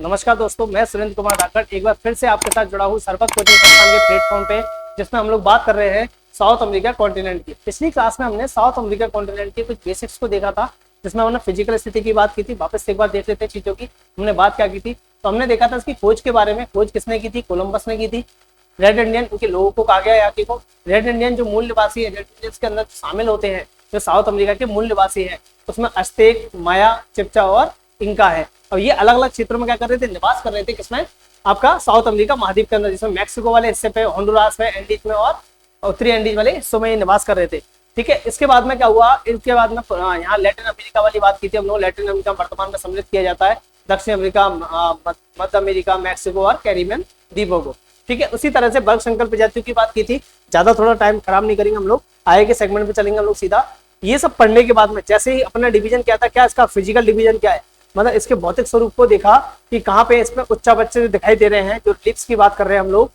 नमस्कार दोस्तों, मैं सुरेंद्र कुमार धाकड़ एक बार फिर से आपके साथ जुड़ा हूँ सर्वक कोचिंग संस्थान के प्लेटफॉर्म पे, जिसमें हम लोग बात कर रहे हैं साउथ अमेरिका कॉन्टिनेंट की। पिछली क्लास में हमने साउथ अमेरिका कॉन्टिनेंट की कुछ बेसिक्स को देखा था, जिसमें हमने फिजिकल स्थिति की बात की थी। वापस से एक बार देख लेते हैं चीजों की हमने बात क्या की थी। तो हमने देखा था इसकी खोज के बारे में। खोज किसने की थी? कोलंबस ने की थी। रेड इंडियन, उनके लोगों को कहा गया यहाँ को रेड इंडियन। जो मूल निवासी है, रेड इंडियंस के अंदर शामिल होते हैं जो साउथ अमेरिका के मूल निवासी है, उसमें अज़्टेक, माया, चिप्चा और इंका है। और ये अलग अलग क्षेत्रों में क्या कर रहे थे? निवास कर रहे थे। किसमें? आपका साउथ अमेरिका महाद्वीप के अंदर, जिसमें मैक्सिको वाले हिस्से पे, होंडुरास में, एंडीज में और उत्तरी एंडीज वाले हिस्सों में निवास कर रहे थे। ठीक है। इसके बाद में क्या हुआ? इसके बाद में यहाँ लैटिन अमेरिका वाली बात की थी हम लोग। लैटिन अमेरिका वर्तमान में सम्मिलित किया जाता है दक्षिण अमेरिका, मध्य अमेरिका, मैक्सिको और कैरिबियन द्वीपों को। ठीक है। उसी तरह से वर्ग संकर प्रजातियों की बात की थी। ज्यादा थोड़ा टाइम खराब नहीं करेंगे हम लोग, आगे के सेगमेंट पे चलेंगे हम लोग सीधा। ये सब पढ़ने के बाद में जैसे ही अपना डिवीजन क्या था, क्या इसका फिजिकल डिवीजन क्या है, मतलब इसके भौतिक स्वरूप को देखा कि कहाँ पे इसमें उच्चा बच्चे दिखाई दे रहे हैं। जो लिप्स की बात कर रहे हैं हम लोग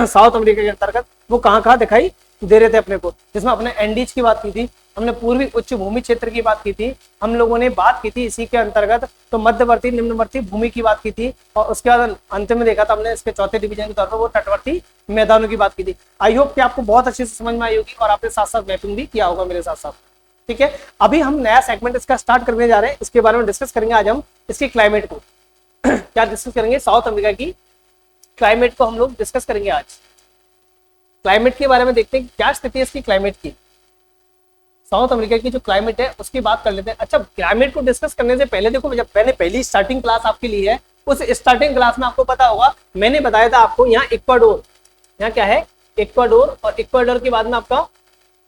साउथ अमेरिका के अंतर्गत, वो कहाँ कहाँ दिखाई दे रहे थे अपने को। जिसमें अपने एंडीज की बात की थी, हमने पूर्वी उच्च भूमि क्षेत्र की बात की थी, हम लोगों ने बात की थी इसी के अंतर्गत तो मध्यवर्ती निम्नवर्ती भूमि की बात की थी। और उसके बाद अंत में देखा था हमने इसके चौथे डिवीजन के तौर पर वो तटवर्ती मैदानों की बात की थी। आई होप कि आपको बहुत अच्छे से समझ में आई होगी और आपने साथ साथ मैपिंग भी किया होगा मेरे साथ साथ। ठीक है। अभी हम नया सेगमेंट इसका स्टार्ट करने जा रहे हैं। इसके बारे में डिस्कस करेंगे आज हम इसकी क्लाइमेट को क्या डिस्कस करेंगे? साउथ अमेरिका की क्लाइमेट को हम लोग डिस्कस करेंगे आज। क्लाइमेट के बारे में देखते हैं क्या स्थिति है इसकी क्लाइमेट की। साउथ अमेरिका की जो क्लाइमेट है उसकी बात कर लेते हैं। अच्छा, क्लाइमेट को डिस्कस करने से पहले देखो, जब मैंने पहली स्टार्टिंग क्लास आपके लिए है, उस स्टार्टिंग क्लास में आपको पता होगा मैंने बताया था आपको यहाँ इक्वाडोर, यहाँ क्या है? इक्वाडोर। और इक्वाडोर के बाद में आपका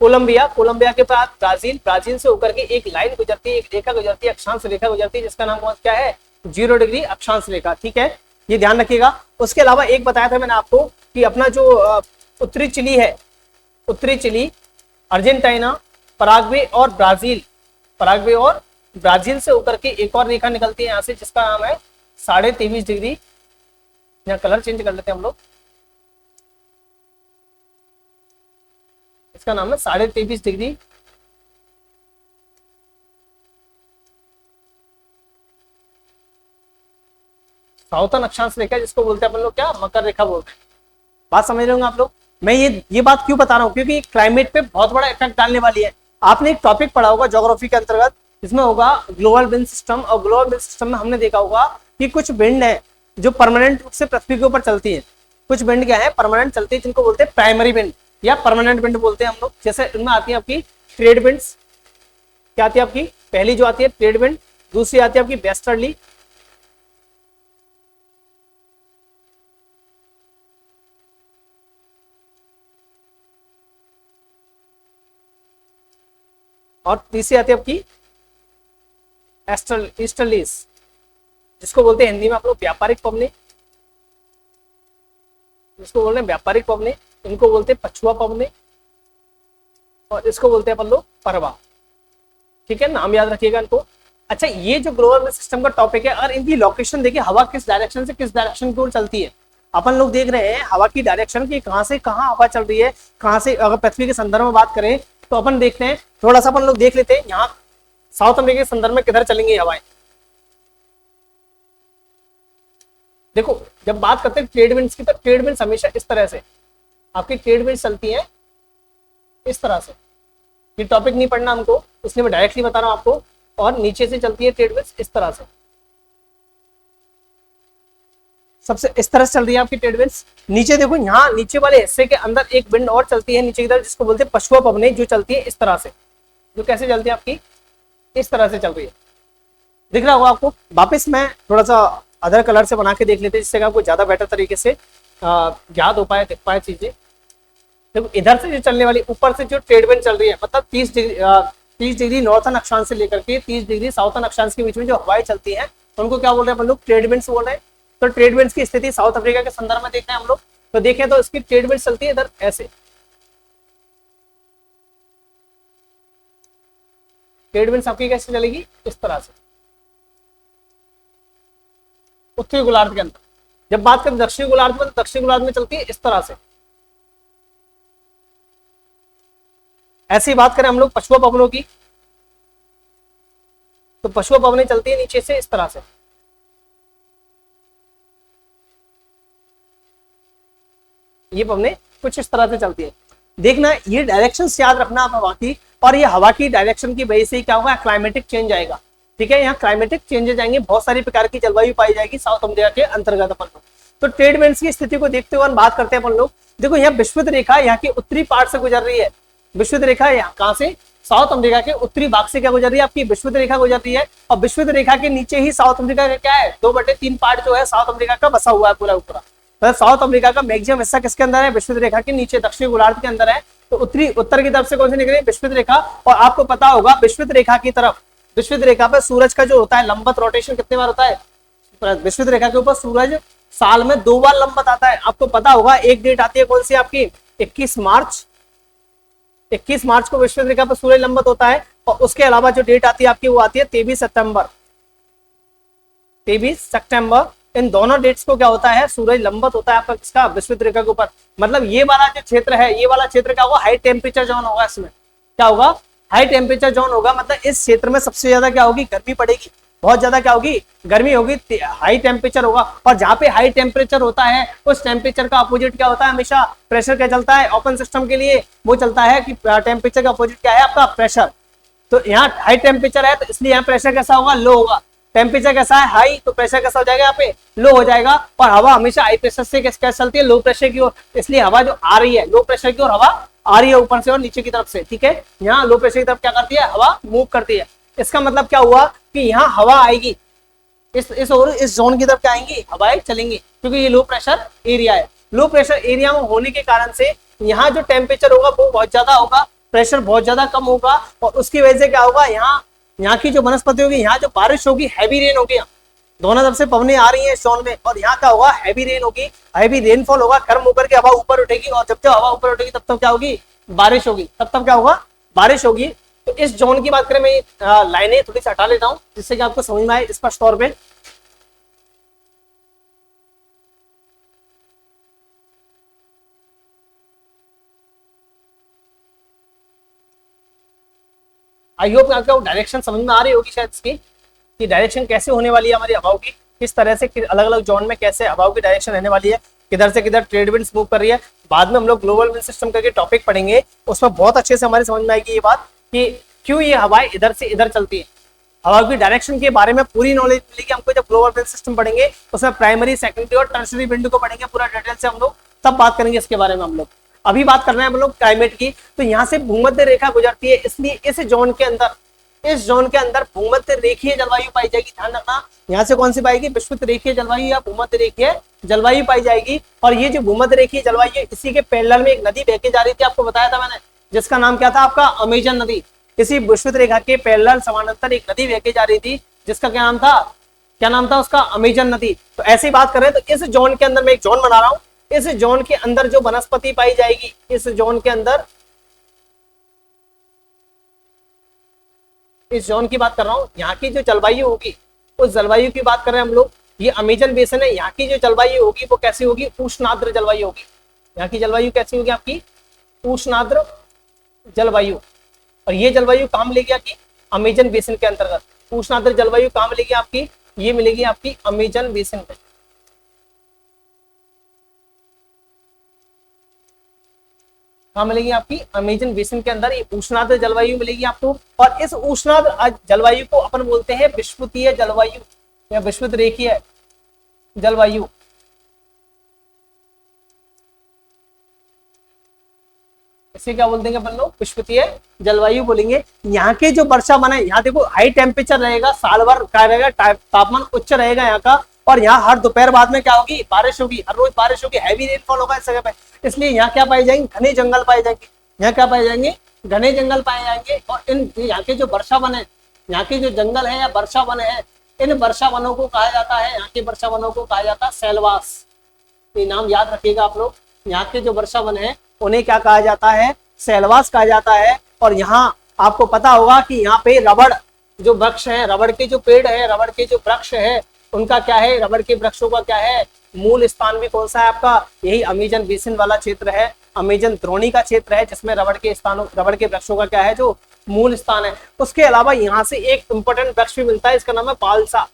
कोलंबिया, कोलंबिया के बाद ब्राजील, ब्राजील से होकर के एक लाइन गुजरती है, एक रेखा गुजरती है, अक्षांश रेखा गुजरती है, जिसका नाम क्या है? 0 डिग्री अक्षांश रेखा। ठीक है, ये ध्यान रखिएगा। उसके अलावा एक बताया था मैंने आपको कि अपना जो उत्तरी चिली है, उत्तरी चिली, अर्जेंटीना, पराग्वे और ब्राजील, पराग्वे और ब्राजील से होकर के एक और रेखा निकलती है यहाँ से, जिसका नाम है 23.5 डिग्री। यहाँ कलर चेंज कर लेते हैं हम लोग, इसका नाम है 23.5 डिग्री। साउथर्न अक्षांश रेखा, जिसको बोलते हैं अपन लोग क्या? मकर रेखा बोलते हैं। बात समझ रहे होंगे आप लोग। मैं ये बात क्यों बता रहा हूँ? क्योंकि क्लाइमेट पे बहुत बड़ा इफेक्ट डालने वाली है। आपने एक टॉपिक पढ़ा होगा ज्योग्राफी के अंतर्गत, इसमें होगा ग्लोबल विंड सिस्टम। और ग्लोबल विंड सिस्टम में हमने देखा होगा कि कुछ विंड है जो परमानेंट रूप से पृथ्वी के ऊपर चलती है। कुछ विंड क्या है? परमानेंट चलती है, जिनको बोलते हैं प्राइमरी विंड या परमानेंट विंड बोलते हैं हम लोग। जैसे इनमें आती है आपकी ट्रेड विंड्स। क्या आती है आपकी? पहली जो आती है ट्रेड विंड, दूसरी आती है आपकी वेस्टर्ली, और तीसरी आती है आपकी ईस्टर्लीज, जिसको बोलते हैं हिंदी में आप लोग व्यापारिक पवने, जिसको बोलते हैं व्यापारिक पवने। इनको बोलते हैं पछुआ पवने और इसको बोलते हैं अपन लोग परवा। ठीक है, नाम याद रखिएगा इनको। अच्छा, ये जो ग्लोबल सिस्टम का टॉपिक है, और इनकी लोकेशन देखिए, हवा किस डायरेक्शन से किस डायरेक्शन की ओर चलती है। अपन लोग देख रहे हैं हवा की डायरेक्शन की, कहां से कहां हवा चल रही है, कहां से। अगर पृथ्वी के संदर्भ में बात करें तो अपन देखते हैं, थोड़ा सा अपन लोग देख लेते हैं यहाँ साउथ अमेरिका के संदर्भ में किधर चलेंगी हवाएं। देखो, जब बात करते हैं ट्रेड विंड्स की, तो ट्रेड विंड्स हमेशा इस तरह से आपकी ट्रेड विंड्स चलती है इस तरह से। ये टॉपिक नहीं पढ़ना हमको, इसलिए मैं डायरेक्टली बता रहा हूं आपको। और नीचे से चलती है ट्रेड विंड्स इस तरह से, सबसे इस तरह से चल रही है आपकी ट्रेड विंड्स। नीचे देखो, यहाँ नीचे वाले हिस्से के अंदर एक विंड और चलती है नीचे की तरफ, जिसको बोलते हैं पछुआ पवने, जो चलती है इस तरह से। जो कैसे चलती है आपकी? इस तरह से चल रही है। दिख रहा होगा आपको। वापस मैं थोड़ा सा अदर कलर से बना के देख लेते हैं, जिससे आपको ज्यादा बेटर तरीके से याद हो पाए, दिख पाए चीजें। देखो, इधर से जो चलने वाली, ऊपर से जो ट्रेड विंड चल रही है, मतलब 30 डिग्री नॉर्थन अक्षांश से लेकर के 30 डिग्री साउथर्न अक्षांश के बीच में जो हवाएं चलती हैं, उनको क्या बोल रहे हैं अपन लोग? ट्रेड विंड्स बोल रहे हैं। तो ट्रेड विंड्स की स्थिति साउथ अफ्रीका के संदर्भ में देखते हैं हम लोग। तो देखें तो इसकी ट्रेड विंड चलती है इधर ऐसे। ट्रेड विंड्स आपकी कैसे चलेगी? इस तरह से उत्तरी गोलार्ध के अंदर। जब बात करें दक्षिणी गोलार्ध में, तो दक्षिणी गोलार्ध में चलती है इस तरह से। ऐसी बात करें हम लोग पछुआ पवनों की, तो पछुआ पवनें चलती है नीचे से इस तरह से। ये पवने कुछ इस तरह से चलती है। देखना ये डायरेक्शन याद रखना आप हवा की, और ये हवा की डायरेक्शन की वजह से क्या होगा, क्लाइमेटिक चेंज आएगा। ठीक है, यहाँ क्लाइमेटिक चेंजेस आएंगे, बहुत सारी प्रकार की जलवायु पाई जाएगी साउथ अमेरिका के अंतर्गत अपन लोग। तो ट्रेड विंड्स की स्थिति को देखते हुए बात करते हैं अपन लोग। देखो यहाँ विषुवत रेखा यहाँ की उत्तरी पार्ट से गुजर रही है। विषुवत रेखा यहाँ कहाँ से, साउथ अमेरिका के उत्तरी भाग से क्या गुजर रही है, आपकी विषुवत रेखा गुजर रही है। और विषुवत रेखा के नीचे ही साउथ अमेरिका का क्या है, 2/3 पार्ट जो है साउथ अमेरिका का बसा हुआ है पूरा पूरा। मतलब साउथ अमेरिका का मैक्सिमम हिस्सा किसके अंदर है, विषुवत रेखा के नीचे दक्षिणी गोलार्ध के अंदर है। तो उत्तर की तरफ से कौन सी निकली, विषुवत रेखा। और आपको पता होगा विषुवत रेखा की तरफ, विषुवत रेखा पर सूरज का जो होता है लंबवत रोटेशन कितने बार होता है, विषुवत रेखा के ऊपर सूरज साल में 2 बार लंबवत आता है। आपको पता होगा एक डेट आती है कौन सी आपकी, 21 मार्च। 21 मार्च को विषुवत रेखा पर सूरज लंबवत होता है। और उसके अलावा जो डेट आती है आपकी वो आती है 23 सितंबर। 23 सितंबर, इन दोनों डेट्स को क्या होता है, सूरज लंबवत होता है आपका किसका, विषुवत रेखा के ऊपर। मतलब ये वाला जो क्षेत्र है, ये वाला क्षेत्र क्या होगा, हाई टेम्परेचर जोन होगा। इसमें क्या होगा, हाई टेम्परेचर जोन होगा। मतलब इस क्षेत्र में सबसे ज्यादा क्या होगी, गर्मी पड़ेगी, बहुत ज्यादा क्या होगी, गर्मी होगी, हाई टेम्परेचर होगा। और जहाँ पे हाई टेम्परेचर होता है उस टेम्परेचर का अपोजिट क्या होता है, हमेशा प्रेशर क्या चलता है, ओपन सिस्टम के लिए वो चलता है कि टेम्परेचर का अपोजिट क्या है, आपका प्रेशर। तो यहाँ हाई टेम्परेचर है तो इसलिए यहाँ प्रेशर कैसा होगा, लो होगा। टेम्परेचर कैसा है, हाई, तो प्रेशर कैसा हो जाएगा, यहाँ पे लो हो जाएगा। और हवा हमेशा हाई प्रेशर से कैसे चलती है, लो प्रेशर की ओर। इसलिए हवा जो आ रही है लो प्रेशर की ओर हवा आ रही है, ऊपर से और नीचे की तरफ से। ठीक है, यहाँ लो प्रेशर की तरफ क्या करती है, हवा मूव करती है। इसका मतलब क्या हुआ कि यहाँ हवा आएगी, इस और इस जोन की तरफ क्या आएंगी, हवाएं चलेंगी, क्योंकि ये लो प्रेशर एरिया है। लो प्रेशर एरिया में होने के कारण से यहाँ जो टेम्परेचर होगा वो बहुत ज्यादा होगा, प्रेशर बहुत ज्यादा कम होगा। और उसकी वजह से क्या होगा, यहाँ की जो वनस्पति होगी, यहाँ जो बारिश होगी, हैवी रेन होगी। दोनों तरफ से पवने आ रही है इस जोन में, और यहाँ क्या होगा, हैवी रेन होगी, हैवी रेनफॉल होगा, गर्म होकर के हवा ऊपर उठेगी। और जब हवा ऊपर उठेगी तब क्या होगी, बारिश होगी। तब क्या होगा, बारिश होगी। तो इस जोन की बात करें, मैं लाइनें थोड़ी सी हटा लेता हूँ जिससे कि आपको समझ में आए स्पष्ट तौर पे। आई होप आपको डायरेक्शन समझ में आ रही होगी शायद इसकी, कि डायरेक्शन कैसे होने वाली है हमारी हवाओं की, किस तरह से अलग अलग जोन में कैसे हवाओं की डायरेक्शन रहने वाली है, किधर से किधर ट्रेड विंड्स मूव कर रही है। बाद में हम लोग ग्लोबल विंड सिस्टम करके टॉपिक पढ़ेंगे, उसमें बहुत अच्छे से हमारे समझ में आएगी ये बात कि क्यों ये हवाएं इधर से इधर चलती है। हवाओं की डायरेक्शन के बारे में पूरी नॉलेज मिलेगी हमको जब ग्लोबल विंड सिस्टम पढ़ेंगे। उसमें प्राइमरी, सेकेंडरी और टर्शरी विंड को पढ़ेंगे पूरा डिटेल से हम लोग, तब बात करेंगे इसके बारे में हम लोग। अभी बात कर रहे हैं हम लोग क्लाइमेट की। तो यहाँ से भूमध्य रेखा गुजरती है, इसलिए इस जोन के अंदर भूमध्य रेखीय जलवायु पाई जाएगी। ध्यान रखना, यहाँ से कौन सी पाएगी, विषुवत रेखीय जलवायु या भूमध्य रेखीय जलवायु पाई जाएगी। और ये जो भूमध्य रेखीय जलवायु है, इसी के पैरेलल में एक नदी बह के जा रही थी, आपको बताया था मैंने, जिसका नाम क्या था आपका, अमेजन नदी। इसी विषुवत रेखा के पैरेलल समानांतर एक नदी बह के जा रही थी, जिसका क्या नाम था उसका, अमेजन नदी। तो ऐसी बात करें तो इस जोन के अंदर, मैं एक जोन बना रहा हूँ, इस जोन के अंदर जो वनस्पति पाई जाएगी, इस जोन के अंदर, इस जोन की बात कर रहा हूँ, यहाँ की जो जलवायु होगी उस जलवायु की बात कर रहे हैं हम लोग। ये अमेजन बेसिन है, यहाँ की जो जलवायु होगी वो कैसी होगी, उष्णाद्र जलवायु होगी। यहाँ की जलवायु कैसी होगी आपकी, उष्णाद्र जलवायु। और ये जलवायु कहाँ मिलेगी आपकी, अमेजन बेसिन के अंतर्गत। उष्णाद्र जलवायु कहाँ मिलेगी आपकी, ये मिलेगी आपकी अमेजन बेसिन में। कहाँ मिलेगी आपकी, अमेजन बेसिन के अंदर ये उष्णाद्र जलवायु मिलेगी आपको। और इस उष्णाद्र जलवायु को अपन बोलते हैं विषुवतीय जलवायु या विषुवत रेखीय जलवायु। इसे क्या बोलते हैं अपन लोग, विषुवतीय जलवायु बोलेंगे। यहाँ के जो वर्षा बने, यहाँ देखो हाई टेम्परेचर रहेगा, साल भर क्या रहेगा, तापमान उच्च रहेगा यहाँ का। और यहाँ हर दोपहर बाद में क्या होगी, बारिश होगी, हर रोज बारिश होगी, हैवी रेनफॉल होगा इस जगह पे। इसलिए यहाँ क्या पाए जाएंगे, घने जंगल पाए जाएंगे। यहाँ क्या पाए जाएंगे, घने जंगल पाए जाएंगे। और इन यहाँ के जो वर्षा वन है, यहाँ के जो जंगल है या वर्षा वन है, इन वर्षा वनों को कहा जाता है, यहाँ के वर्षा वनों को कहा जाता है सेलवास। ये नाम याद रखिएगा आप लोग, यहाँ के जो वर्षा वन है उन्हें क्या कहा जाता है, सेलवास कहा जाता है। और यहाँ आपको पता होगा कि यहाँ पे रबड़ जो वृक्ष है, रबड़ के जो पेड़ है, रबड़ के जो वृक्ष है, उनका क्या है, रबड़ के वृक्षों का क्या है, मूल स्थान भी कौन सा है आपका, यही अमेजन बेसिन वाला क्षेत्र है, अमेजन द्रोणी का क्षेत्र है, जिसमें रबड़ के वृक्षों का क्या है, जो मूल स्थान है। उसके अलावा यहाँ से एक इंपॉर्टेंट वृक्ष भी मिलता है, इसका नाम है बालसा।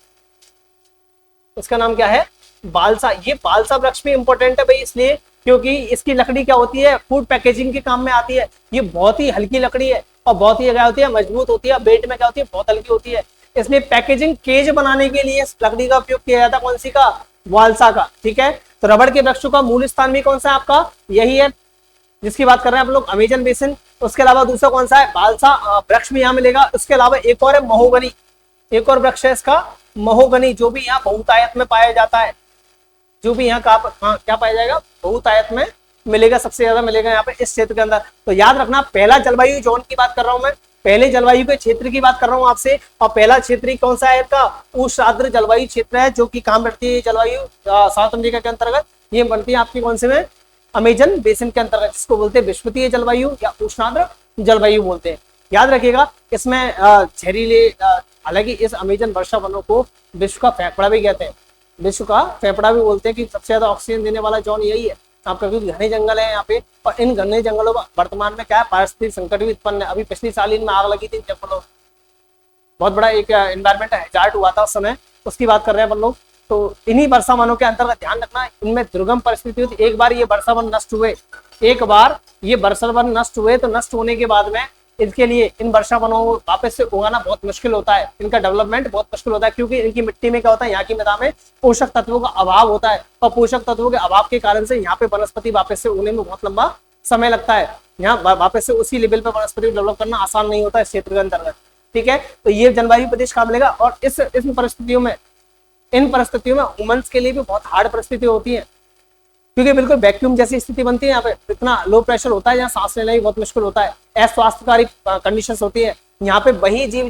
इसका नाम क्या है, बालसा। ये बालसा वृक्ष भी इंपॉर्टेंट है भाई, इसलिए क्योंकि इसकी लकड़ी क्या होती है, फूड पैकेजिंग के काम में आती है। ये बहुत ही हल्की लकड़ी है और बहुत ही क्या होती है, मजबूत होती है, वेट में क्या होती है, बहुत हल्की होती है। इसलिए पैकेजिंग केज बनाने के लिए इस लकड़ी का उपयोग किया जाता है, कौन सी का, वालसा का। ठीक है, तो रबड़ के वृक्षों का मूल स्थान भी कौन सा है आपका, यही है जिसकी बात कर रहे हैं आप लोग, अमेजन बेसिन। उसके अलावा दूसरा कौन सा है, बालसा वृक्ष भी यहाँ मिलेगा। उसके अलावा एक और है महोगनी, एक और वृक्ष है इसका महोगनी, जो भी यहाँ बहुतायत में पाया जाता है, जो भी यहाँ क्या पाया जाएगा, बहुतायत में मिलेगा, सबसे ज्यादा मिलेगा यहाँ पे इस क्षेत्र के अंदर। तो याद रखना, पहला जलवायु जोन की बात कर रहा हूं मैं, पहले जलवायु के क्षेत्र की बात कर रहा हूं आपसे। और पहला क्षेत्र कौन सा है इसका, उष्ण आर्द्र जलवायु क्षेत्र है, जो कि कहां बढ़ती है जलवायु, साउथ अमेरिका के अंतर्गत। ये बढ़ती है आपकी कौन से में, अमेजन बेसिन के अंतर्गत, जिसको बोलते हैं विषुवतीय जलवायु या उष्णाद्र जलवायु बोलते हैं। याद रखिएगा, इसमें जहरीले, हालांकि इस अमेजन वर्षा वनों को विश्व का फेफड़ा भी कहते हैं, विश्व का फेफड़ा भी बोलते हैं, कि सबसे ज्यादा ऑक्सीजन देने वाला जोन यही है आपका, क्योंकि घने जंगल है यहाँ पे। और इन घने जंगलों में वर्तमान में क्या है, पारिस्थितिक संकट भी उत्पन्न है। अभी पिछली साल इनमें आग लगी थी जंगलों, बहुत बड़ा एक एनवायरमेंट हैजार्ड हुआ था उस समय, उसकी बात कर रहे हैं अपन लोग। तो इन्हीं वर्षा वनों के अंतर्गत ध्यान रखना, इनमें दुर्गम परिस्थिति होती। एक बार ये वर्षा वन नष्ट हुए, एक बार ये वर्षा वन नष्ट हुए, तो नष्ट होने के बाद में इसके लिए इन वर्षा वनों को वापस से उगाना बहुत मुश्किल होता है, इनका डेवलपमेंट बहुत मुश्किल होता है, क्योंकि इनकी मिट्टी में क्या होता है, यहाँ की मृदा में पोषक तत्वों का अभाव होता है। और पोषक तत्वों के अभाव के कारण से यहाँ पे वनस्पति वापस से उगने में बहुत लंबा समय लगता है। यहाँ वापस से उसी लेवल पर वनस्पति डेवलप करना आसान नहीं होता है इस क्षेत्र के अंतर्गत। ठीक है, तो ये जलवायु प्रदेश कहाँ मिलेगा। और इन परिस्थितियों में ह्यूमंस के लिए भी बहुत हार्ड परिस्थिति होती है, क्योंकि बिल्कुल वैक्यूम जैसी स्थिति बनती है। यहाँ पे इतना लो प्रेशर होता है, यहाँ सांस लेना भी बहुत मुश्किल होता है, अस्वास्थ्यकारी कंडीशंस होती है। यहाँ पे वही जीव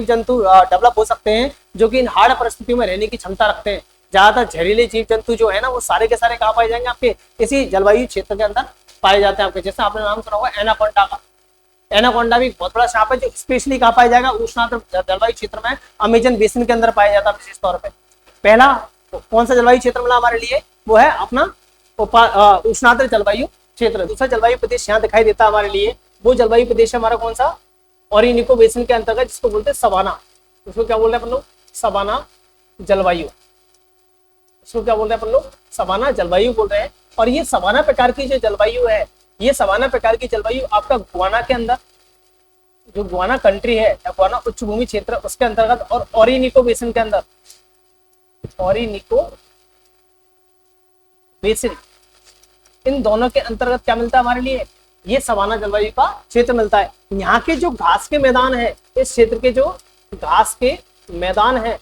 जंतु डेवलप हो सकते हैं जो कि इन हार्ड परिस्थितियों में रहने की क्षमता रखते हैं। ज्यादातर जहरीले जीव जंतु जो है ना, वो सारे के सारे कहाँ पाए जाएंगे, आपके इसी जलवायु क्षेत्र के अंदर पाए जाते हैं आपके। जैसे आपने नाम सुना होगा एनाकोंडा का, एनाकोंडा भी बहुत बड़ा सांप है, जो स्पेशली कहाँ पाया जाएगा, उष्णाद्र जलवायु क्षेत्र में, अमेजन बेसिन के अंदर पाया जाता है विशेष तौर पर। पहला कौन सा जलवायु क्षेत्र मिला हमारे लिए, वो है अपना उष्णाद्र जलवायु क्षेत्र। दूसरा जलवायु प्रदेश यहाँ दिखाई देता है हमारे लिए, वो जलवायु प्रदेश है हमारा कौन सा, ओरिनिको बेसिन के अंतर्गत, जिसको बोलते हैं सवाना। उसको क्या बोल रहे हैं अपन लोग, सवाना जलवायु। इसको क्या बोल रहे हैं अपन लोग, सवाना जलवायु बोल रहे हैं। और ये सवाना प्रकार की जो जलवायु है, ये सवाना प्रकार की जलवायु आपका गुआना के अंदर, जो गुआना कंट्री है, गुआना उच्च भूमि क्षेत्र, उसके अंतर्गत, और ओरिनिको बेसिन के अंदर, ओरिनिको बेसिन, इन दोनों के अंतर्गत क्या मिलता है हमारे लिए, ये सवाना जलवायु का क्षेत्र मिलता है। यहाँ के जो घास के मैदान है, इस क्षेत्र के जो घास के मैदान है,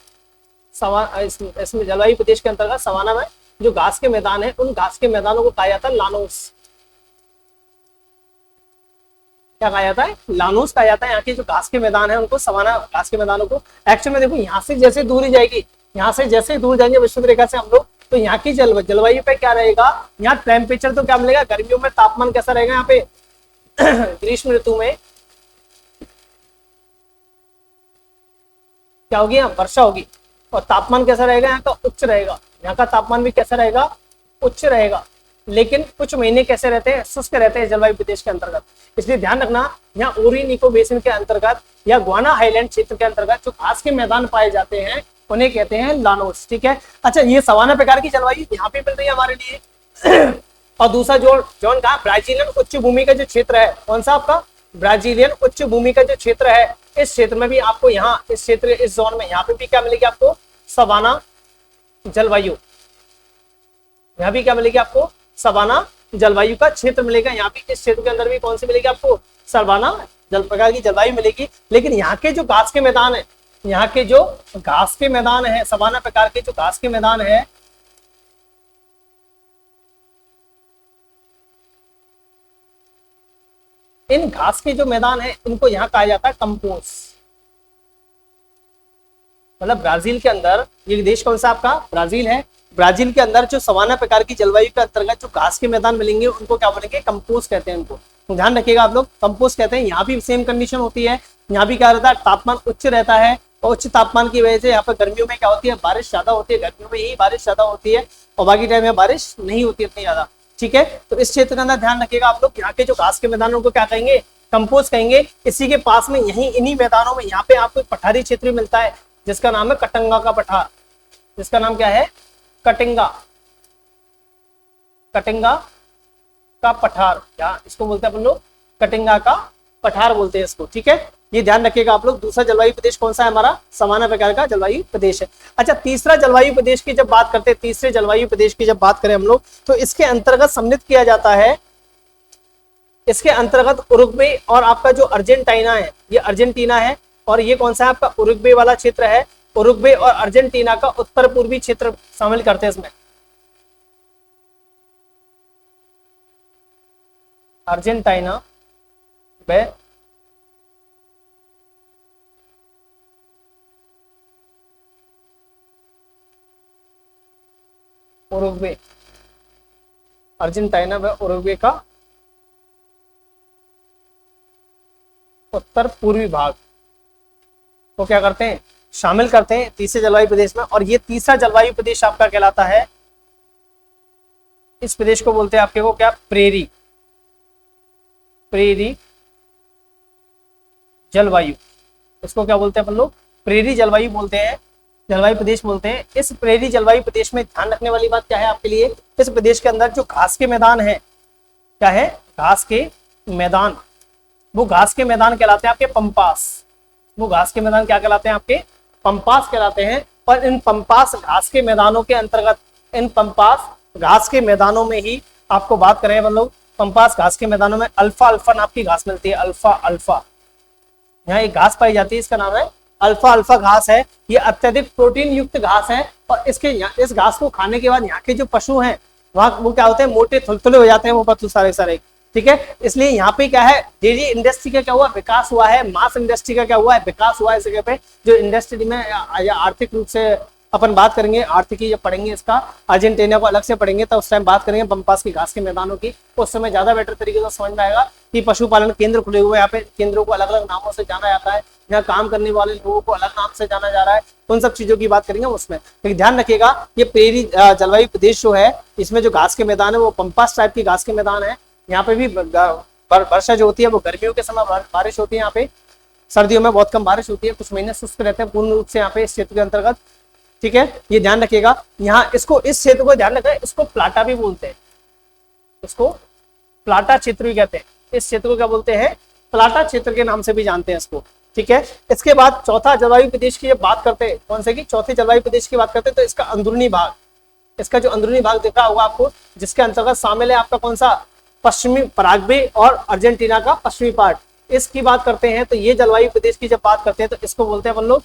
इसमें जलवायु प्रदेश के अंतर्गत सवाना में जो घास के मैदान है, उन घास के मैदानों को कहा जाता है लानोस। क्या कहा जाता है, लानोस कहा जाता है। यहाँ के जो घास के मैदान है उनको सवाना घास के मैदानों को। एक्चुअल में देखो, यहाँ से जैसे दूरी जाएगी, यहाँ से जैसे दूर जाएंगे विषुवत रेखा से हम लोग, तो यहाँ की जलवायु पे क्या रहेगा, यहाँ टेम्परेचर तो क्या मिलेगा, गर्मियों में तापमान कैसा रहेगा यहाँ पे ग्रीष्म ऋतु में क्या होगी, यहाँ वर्षा होगी, और तापमान कैसा रहेगा, यहाँ का उच्च रहेगा। यहाँ का तापमान भी कैसा रहेगा, उच्च रहेगा। लेकिन कुछ महीने कैसे रहते हैं, शुष्क रहते हैं जलवायु प्रदेश के अंतर्गत। इसलिए ध्यान रखना, यहाँ ओरिनिको बेसिन के अंतर्गत या गुआना हाईलैंड क्षेत्र के अंतर्गत जो घास के मैदान पाए जाते हैं, उन्हें कहते हैं लानोस। ठीक है, अच्छा, ये सवाना प्रकार की जलवायु यहाँ पे मिल रही है हमारे लिए। और दूसरा जोन कहा, ब्राजीलियन उच्च भूमि का जो क्षेत्र है, कौन सा आपका, ब्राजीलियन उच्च भूमि का जो क्षेत्र है, इस क्षेत्र में भी आपको यहाँ इस जोन में यहाँ पे भी क्या मिलेगी आपको, सवाना जलवायु। यहाँ भी क्या मिलेगी आपको, सवाना जलवायु का क्षेत्र मिलेगा। यहाँ भी इस क्षेत्र के अंदर भी कौन सी मिलेगी आपको, सवाना प्रकार की जलवायु मिलेगी। लेकिन यहाँ के जो घास के मैदान है, यहाँ के जो घास के मैदान है, सवाना प्रकार के जो घास के मैदान है, इन घास के जो मैदान है, इनको यहाँ कहा जाता है कंपोस। मतलब ब्राजील के अंदर, ये देश कौन सा आपका, ब्राजील है। ब्राजील के अंदर जो सवाना प्रकार की जलवायु के अंतर्गत जो घास के मैदान मिलेंगे, उनको क्या बोलेंगे, कंपोस कहते हैं। उनको ध्यान रखिएगा आप लोग, कंपोस कहते हैं। यहाँ भी सेम कंडीशन होती है, यहाँ भी क्या रहता है, तापमान उच्च रहता है, और उच्च तापमान की वजह से यहाँ पर गर्मियों में क्या होती है, बारिश ज्यादा होती है, गर्मियों में ही बारिश ज्यादा होती है, और बाकी टाइम में बारिश नहीं होती इतनी ज्यादा। ठीक है, तो इस क्षेत्र के अंदर ध्यान रखिएगा आप लोग, यहाँ के जो घास के मैदानों को क्या कहेंगे, कंपोज कहेंगे। इसी के पास में इन्हीं मैदानों में यहाँ पे आपको पठारी क्षेत्र मिलता है, जिसका नाम है कटंगा का पठार, जिसका नाम क्या है, कटिंगा। कटिंगा का पठार, या इसको बोलते हैं अपन लोग कटिंगा का पठार बोलते हैं इसको, ठीक है। ये ध्यान रखिएगा आप लोग। दूसरा जलवायु प्रदेश कौन सा है हमारा, सामान्य प्रकार का जलवायु प्रदेश है। अच्छा, तीसरा जलवायु प्रदेश की जब बात करते हैं, तीसरे जलवायु प्रदेश की जब बात करें हम लोग, तो इसके अंतर्गत सम्मिलित किया जाता है, इसके अंतर्गत उरुग्वे और आपका जो अर्जेंटीना है, ये अर्जेंटीना है, और ये कौन सा है आपका उरुग्वे वाला क्षेत्र है। उरुग्वे और अर्जेंटीना का उत्तर पूर्वी क्षेत्र शामिल करते हैं इसमें। अर्जेंटीना व उरुग्वे, अर्जेंटीना व उरुग्वे का उत्तर पूर्वी भाग को क्या करते हैं, शामिल करते हैं तीसरे जलवायु प्रदेश में। और ये तीसरा जलवायु प्रदेश आपका कहलाता है, इस प्रदेश को बोलते हैं आपके को क्या, प्रेरी, प्रेरी जलवायु, इसको क्या बोलते हैं अपन लोग, प्रेरी जलवायु बोलते हैं, जलवायु प्रदेश बोलते हैं। इस प्रेरी जलवायु प्रदेश में ध्यान रखने वाली बात क्या है आपके लिए, इस प्रदेश के अंदर जो घास के मैदान है, क्या है, घास के मैदान, वो घास के मैदान कहलाते हैं आपके पंपास, वो घास के मैदान क्या कहलाते हैं आपके, पंपास कहलाते हैं। और इन पंपास घास के मैदानों के अंतर्गत, इन पंपास घास के मैदानों में ही आपको बात करें हम लोग, पंपास घास के मैदानों में अल्फा अल्फा नाम की घास मिलती है, अल्फा अल्फा, यहाँ एक घास पाई जाती है, इसका नाम है अल्फा अल्फा घास है। ये अत्यधिक प्रोटीन युक्त घास है, और इस घास को खाने के बाद यहाँ के जो पशु हैं वहाँ वो क्या होते हैं, मोटे थुलथुले हो जाते हैं वो पशु सारे सारे, ठीक है। इसलिए यहाँ पे क्या है, डेयरी इंडस्ट्री का क्या हुआ, विकास हुआ है, मांस इंडस्ट्री का क्या हुआ है, विकास हुआ है इस जगह पे। जो इंडस्ट्री में या आर्थिक रूप से अपन बात करेंगे, आर्थिकी जब पढ़ेंगे इसका, अर्जेंटीना को अलग से पढ़ेंगे तो उस टाइम बात करेंगे पंपास की घास के मैदानों की, उस समय ज्यादा बेटर तरीके से समझ में आएगा कि पशुपालन केंद्र खुले हुए, यहाँ पे केंद्रों को अलग अलग नामों से जाना जाता है, यहाँ काम करने वाले लोगों को अलग नाम से जाना जा रहा है, उन सब चीजों की बात करेंगे उसमें। लेकिन ध्यान रखिएगा, ये प्रेरी जलवायु प्रदेश जो है, इसमें जो घास के मैदान है वो पंपास टाइप की घास के मैदान है। यहाँ पे भी वर्षा जो होती है वो गर्मियों के समय बारिश होती है, यहाँ पे सर्दियों में बहुत कम बारिश होती है, कुछ महीने शुष्क रहते हैं पूर्ण रूप से यहाँ पे इस क्षेत्र के अंतर्गत, ठीक है। ये ध्यान रखिएगा, यहाँ इसको, इस क्षेत्र को ध्यान रखें, इसको प्लाटा भी बोलते हैं, इसको प्लाटा क्षेत्र भी कहते हैं, इस क्षेत्र को क्या बोलते हैं, प्लाटा क्षेत्र के नाम से भी जानते हैं इसको, ठीक है। इसके बाद चौथा जलवायु प्रदेश की जब बात करते हैं, कौन से की, चौथे जलवायु प्रदेश की बात करते हैं, तो इसका अंदरूनी भाग, इसका जो अंदरूनी भाग दिख रहा होगा आपको, जिसके अंतर्गत शामिल है आपका कौन सा, पश्चिमी पराग्वे और अर्जेंटीना का पश्चिमी पार्ट, इसकी बात करते हैं। तो ये जलवायु प्रदेश की जब बात करते हैं तो इसको बोलते हैं अपन लोग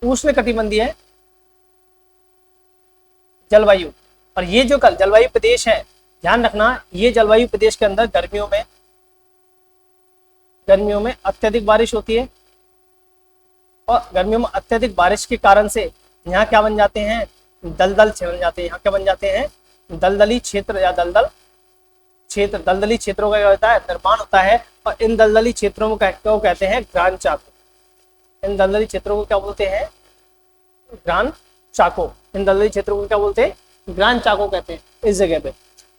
उष्णकटिबंधीय जलवायु। और ये जो जलवायु प्रदेश है, ध्यान रखना, ये जलवायु प्रदेश के अंदर गर्मियों में अत्यधिक बारिश होती है, और गर्मियों में अत्यधिक बारिश के कारण से यहाँ क्या बन जाते हैं, दलदल बन जाते हैं, यहाँ क्या बन जाते हैं, दलदली क्षेत्र या दलदल क्षेत्र, दलदली क्षेत्रों का क्या होता है, निर्माण होता है। और इन दलदली क्षेत्रों को कहते हैं ग्रान चाको, इन दलदली क्षेत्रों को क्या बोलते हैं, ग्रान चाको, इन दलदली क्षेत्रों को क्या बोलते हैं, ग्रान चाको कहते हैं। इस जगह पे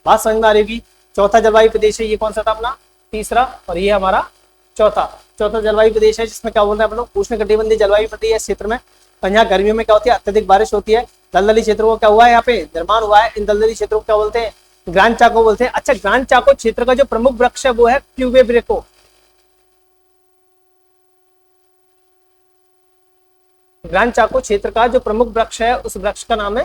बात समझ में आ रही होगी। चौथा जलवायु प्रदेश है, ये कौन सा था अपना, तीसरा, और ये हमारा चौथा जलवायु प्रदेश है, जिसमें क्या बोलते हैं हम लोग, उष्णकटिबंधीय जलवायु प्रदेश है क्षेत्र में। और यहाँ गर्मियों में क्या होती है, अत्यधिक बारिश होती है, दलदली क्षेत्रों को क्या हुआ है, यहाँ पे निर्माण हुआ है, इन दलदली क्षेत्रों को क्या बोलते हैं, ग्रान चाको बोलते हैं। अच्छा, ग्रान चाको क्षेत्र का जो प्रमुख वृक्ष है वो है क्यूबे ब्रेको, ग्रान चाको क्षेत्र का जो प्रमुख वृक्ष है उस वृक्ष का नाम है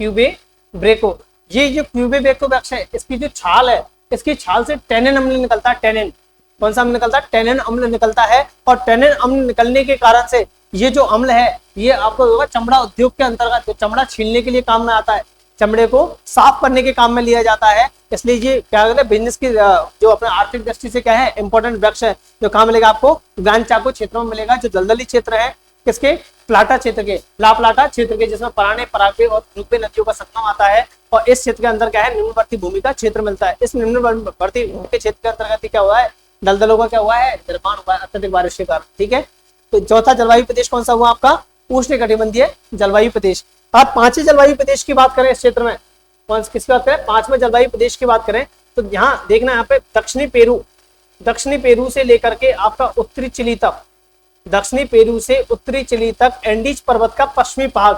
क्यूबे ब्रेको। ये जो क्यूबे ब्रेको वृक्ष है, इसकी जो छाल है, इसकी छाल से टेनिन अम्ल निकलता है, टेनिन, कौन सा अम्ल निकलता है, टेनिन अम्ल निकलता है। और टेनिन अम्ल निकलने के कारण से ये जो अम्ल है, ये आपको होगा चमड़ा उद्योग के अंतर्गत, चमड़ा छीलने के लिए काम में आता है, चमड़े को साफ करने के काम में लिया जाता है। इसलिए ये क्या कहते हैं, बिजनेस की जो अपने आर्थिक दृष्टि से क्या है, इंपॉर्टेंट वृक्ष है, जो कहाँ मिलेगा आपको, ग्रान चाको क्षेत्रों में मिलेगा, जो दलदली क्षेत्र है किसके, प्लाटा क्षेत्र के, ला प्लाटा क्षेत्र के, जिसमें पराने, पराग्वे और उरुग्वे नदियों का संगम आता है। और इस क्षेत्र के अंदर क्या है, निम्नवर्ती भूमि का क्षेत्र मिलता है। इस निम्नवर्ती भूमि के क्षेत्र के अंतर्गत क्या हुआ है, दलदलों का क्या हुआ है, निर्माण हुआ है अत्यधिक बारिश के कारण, ठीक है। तो चौथा जलवायु प्रदेश कौन सा हुआ आपका, उष्णकटिबंधीय जलवायु प्रदेश। अब पांचवें जलवायु प्रदेश की बात करें, इस क्षेत्र में किसकी बात करें, पांचवें जलवायु प्रदेश की बात करें, तो यहाँ देखना, यहाँ पे दक्षिणी पेरू से लेकर के आपका उत्तरी चिली तक, दक्षिणी पेरू से उत्तरी चिली तक एंडीज पर्वत का पश्चिमी भाग,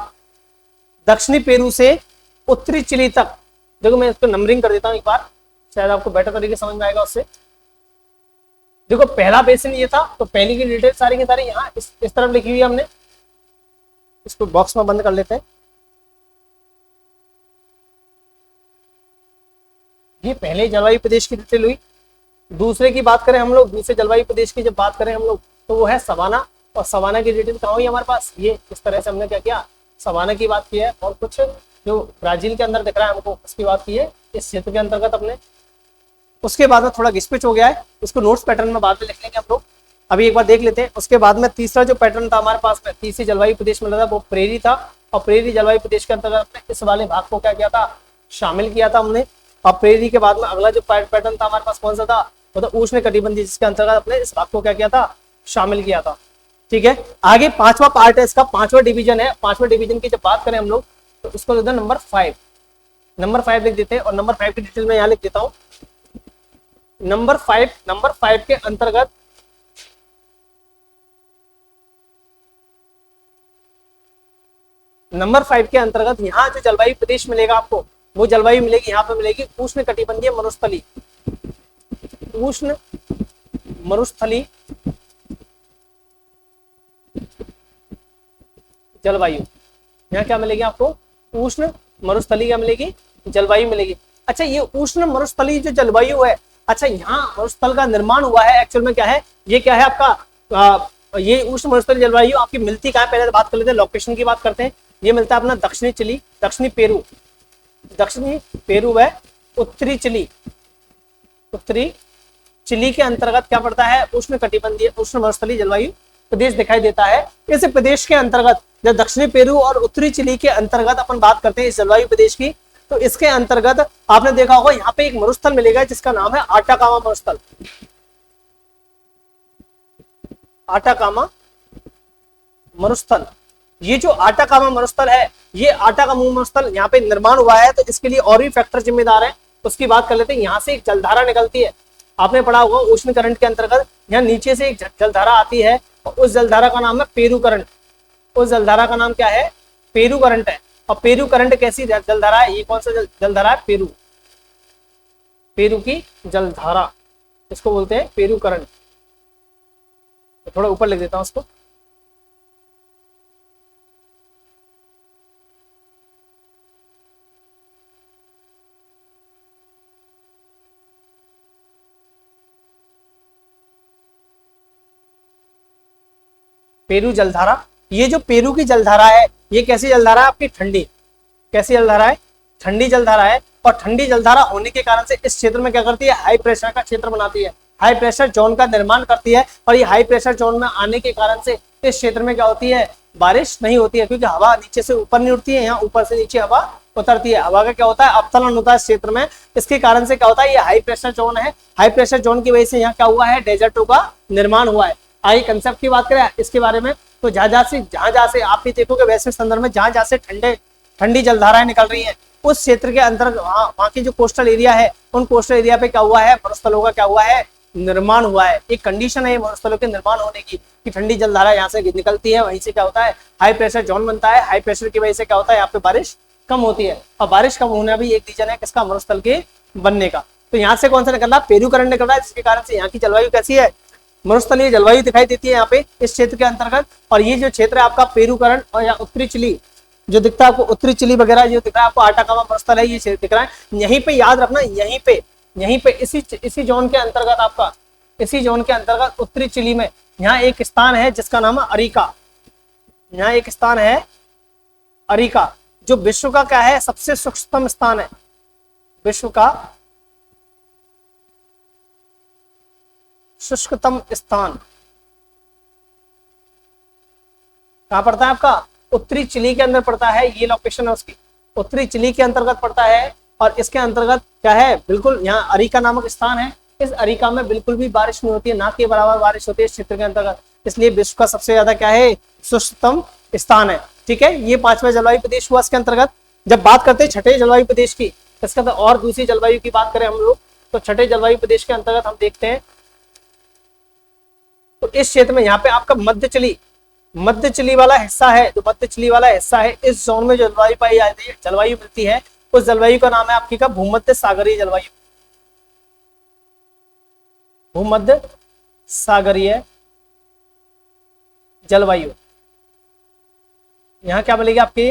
दक्षिणी पेरू से उत्तरी चिली तक। देखो मैं इसको नंबरिंग कर देता हूं एक बार, शायद आपको बेटर तरीके समझ में आएगा उससे। देखो पहला बेसिन ये था, तो पहली की डिटेल सारी की सारी यहाँ इस तरफ लिखी हुई है हमने। इसको बॉक्स में बंद कर लेते हैं। ये पहले जलवायु प्रदेश की डिटेल हुई। दूसरे की बात करें हम लोग, दूसरे जलवायु प्रदेश की जब बात करें हम लोग, तो वो है सवाना। और सवाना की डिटेल कहाँ हुई हमारे पास, ये इस तरह से हमने क्या किया, सवाना की बात की है। और कुछ जो ब्राजील के अंदर दिख रहा है हमको, उसकी बात की है इस क्षेत्र के अंतर्गत अपने। उसके बाद में थोड़ा घिसपिच हो गया है, इसको नोट्स पैटर्न में बाद में लिख लेंगे हम लोग, अभी एक बार देख लेते हैं। उसके बाद में तीसरा जो पैटर्न था हमारे पास में, तीसरी जलवायु प्रदेश में लगा, वो प्रेरी था। और प्रेरी जलवायु प्रदेश के अंतर्गत हमने इस वाले भाग को क्या किया था, शामिल किया था हमने। और प्रेरी के बाद में अगला जो पैटर्न था हमारे पास कौन सा था, वो तो उष्ण कटिबंधीय, जिसके अंतर्गत अपने इस भाग को क्या किया था, शामिल किया था। ठीक है, आगे पांचवा पार्ट है इसका, पांचवा डिवीजन है। पांचवा डिवीजन की जब बात करें हम लोग, तो इसको लिखते हैं नंबर 5, नंबर 5 लिख देते हैं। और नंबर 5 की डिटेल में यहाँ लिख देता हूँ। नंबर 5 के अंतर्गत यहाँ जो जलवायु प्रदेश मिलेगा आपको, वो जलवायु मिलेगी, यहाँ पे मिलेगी उष्ण कटिबंधीय मरुस्थली, उष्ण मरुस्थली जलवायु। यहाँ क्या मिलेगी आपको, उष्ण मरुस्थली क्या मिलेगी, जलवायु मिलेगी। अच्छा, ये उष्ण मरुस्थली जो जलवायु है, अच्छा यहाँ मरुस्थल का निर्माण हुआ है, एक्चुअल में क्या है, ये क्या है आपका, ये उष्ण मरुस्थली जलवायु आपकी मिलती कहाँ है, पहले बात कर लेते हैं, लोकेशन की बात करते हैं। ये मिलता है अपना दक्षिणी चिली, दक्षिणी पेरू है उत्तरी चिली, उत्तरी चिली के अंतर्गत क्या पड़ता है, उष्ण कटिबंधीय उष्ण मरुस्थली जलवायु प्रदेश दिखाई देता है। इस प्रदेश के अंतर्गत जब दक्षिणी पेरू और उत्तरी चिली के अंतर्गत अपन बात करते हैं इस जलवायु प्रदेश की, तो इसके अंतर्गत आपने देखा होगा यहाँ पे एक मरुस्थल मिलेगा जिसका नाम है आटाकामा मरुस्थल, आटाकामा मरुस्थल। ये जो आटाकामा मरुस्थल है, ये आटाकामा मरुस्थल यहाँ पे निर्माण हुआ है, तो इसके लिए और भी फैक्टर जिम्मेदार है, उसकी बात कर लेते हैं। यहाँ से एक जलधारा निकलती है, आपने पढ़ा होगा उष्ण करंट के अंतर्गत, यहाँ नीचे से एक जलधारा आती है, और उस जलधारा का नाम है पेरू करंट। उस जलधारा का नाम क्या है, पेरू करंट है। और पेरू करंट कैसी जलधारा है, ये कौन सा जलधारा है, पेरू की जलधारा, इसको बोलते हैं पेरू करंट। तो थोड़ा ऊपर लिख देता हूं उसको। पेरू जलधारा, ये जो पेरू की जलधारा है, ये कैसी जलधारा है आपकी, ठंडी, कैसी जलधारा है, ठंडी जलधारा है। और ठंडी जलधारा होने के कारण से इस क्षेत्र में क्या करती है, हाई प्रेशर का क्षेत्र बनाती है, हाई प्रेशर जोन का निर्माण करती है। और ये हाई प्रेशर जोन में आने के कारण से इस क्षेत्र में क्या होती है, बारिश नहीं होती है, क्योंकि हवा नीचे से ऊपर नहीं उठती है, यहाँ ऊपर से नीचे हवा उतरती है। हवा का क्या होता है, अवतरण होता है इस क्षेत्र में। इसके कारण से क्या होता है, ये हाई प्रेशर जोन है, हाई प्रेशर जोन की वजह से यहाँ क्या हुआ है, डेजर्टों का निर्माण हुआ है। आइए कंसेप्ट की बात करें इसके बारे में, तो जहां से आप भी देखोगे वैसे संदर्भ में जहां से ठंडी जलधाराएं निकल रही हैं, उस क्षेत्र के अंदर वहां की जो कोस्टल एरिया है, उन कोस्टल एरिया पे क्या हुआ है, मरुस्थलों का क्या हुआ है, निर्माण हुआ है। एक कंडीशन है मरुस्थलों के निर्माण होने की, कि ठंडी जलधारा यहाँ से निकलती है, वहीं से क्या होता है, हाई प्रेशर जोन बनता है। हाई प्रेशर की वजह से क्या होता है, यहाँ पे बारिश कम होती है, और बारिश कम होना भी एक रीजन है किसका, मरुस्थल के बनने का। तो यहाँ से कौन सा निकल रहा है, पेरू करंट निकल रहा है, जिसके कारण से यहाँ की जलवायु कैसी है, मरुस्थलीय जलवायु दिखाई देती है यहाँ पे इस क्षेत्र के अंतर्गत। और ये जो क्षेत्र है आपका पेरू करंट और या उत्तरी चिली जो दिखता है आपको, उत्तरी चिली वगैरह जो दिख रहा है आपको, आटाकामा मरुस्थल है, ये क्षेत्र दिख रहा है। यहीं पे याद रखना, यहीं पे इसी जोन के अंतर्गत आपका, इसी जोन के अंतर्गत उत्तरी चिली में यहाँ एक स्थान है जिसका नाम है अरिका। यहाँ एक स्थान है अरिका, जो विश्व का क्या है, सबसे सूक्ष्मतम स्थान है, विश्व का शुष्कतम स्थान। कहां पड़ता है आपका, उत्तरी चिली के अंदर पड़ता है, ये लोकेशन है उसकी, उत्तरी चिली के अंतर्गत पड़ता है। और इसके अंतर्गत क्या है, बिल्कुल यहाँ अरिका नामक स्थान है। इस अरिका में बिल्कुल भी बारिश नहीं होती है, ना के बराबर बारिश होती है इस क्षेत्र के अंतर्गत, इसलिए विश्व का सबसे ज्यादा क्या है, शुष्कतम स्थान है। ठीक है, ये पांचवा जलवायु प्रदेश हुआ इसके अंतर्गत। जब बात करते हैं छठे जलवायु प्रदेश की, इसके अंदर और दूसरी जलवायु की बात करें हम लोग, तो छठे जलवायु प्रदेश के अंतर्गत हम देखते हैं, तो तो इस क्षेत्र में यहाँ पे आपका मध्य चिली वाला हिस्सा है, जो मध्य चिली वाला हिस्सा है, इस जोन में जो जलवायु पाई जाती है, जलवायु मिलती है, उस जलवायु का नाम है आपकी का भूमध्य सागरीय जलवायु। भूमध्य सागरीय जलवायु, यहाँ क्या मिलेगी आपके,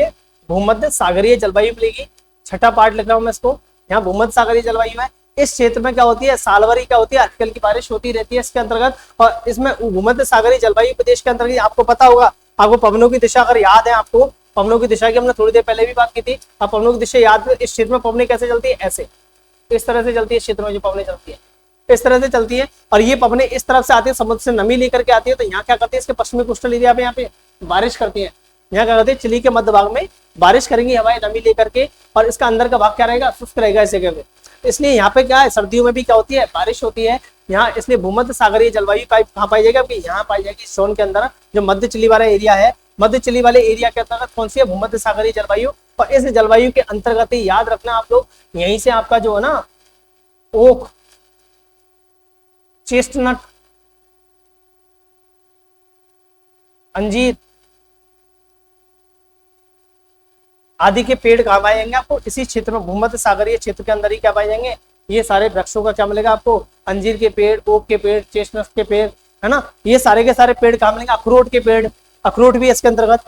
भूमध्य सागरीय जलवायु मिलेगी। छठा पार्ट लिख रहा हूं मैं इसको, यहाँ भूमध्य सागरीय जलवायु है। इस क्षेत्र में क्या होती है, साल भर क्या होती है, हल्की हल्की बारिश होती रहती है इसके अंतर्गत। और इसमें भूमध्य सागरीय जलवायु प्रदेश के अंतर्गत आपको पता होगा, आपको पवनों की दिशा अगर याद है, आपको पवनों की दिशा की हमने थोड़ी देर पहले भी बात की थी। अब पवनों की दिशा याद है, इस क्षेत्र में पवनें कैसे चलती है, ऐसे इस तरह से चलती है, क्षेत्र में जो पवनें चलती है इस तरह से चलती है। और ये पवनें इस तरफ से आती है, समुद्र से नमी लेकर के आती है, तो यहाँ क्या करती है, इसके पश्चिमी कोस्टल एरिया पे यहाँ पे बारिश करती है। यहाँ क्या करते हैं, चिली के मध्य भाग में बारिश करेंगी हवाएं नमी लेकर के, और इसका अंदर का भाग क्या रहेगा, शुष्क रहेगा इस जगह पे। इसलिए यहाँ पे क्या है, सर्दियों में भी क्या होती है, बारिश होती है यहाँ। इसलिए भूमध्य सागरीय जलवायु कहाँ पाई जाएगी, यहाँ पाई जाएगी इस जोन के अंदर, जो मध्य चिली वाला एरिया है। मध्य चिली वाले एरिया के अंतर्गत कौन सी है, भूमध्य सागरीय जलवायु। और इस जलवायु के अंतर्गत ही याद रखना आप लोग, यहीं से आपका जो है ना ओक, चेस्टनट, अंजीर आदि के पेड़ कहाँ पाए जाएंगे आपको, इसी क्षेत्र में भूमध्य सागरीय क्षेत्र के अंदर ही क्या पाए जाएंगे, ये सारे वृक्षों का क्या मिलेगा आपको, अंजीर के पेड़, ओक के पेड़, चेस्टनट के पेड़, है ना, ये सारे के सारे पेड़ कहाँ मिलेंगे, अखरोट के पेड़, अखरोट भी इसके अंतर्गत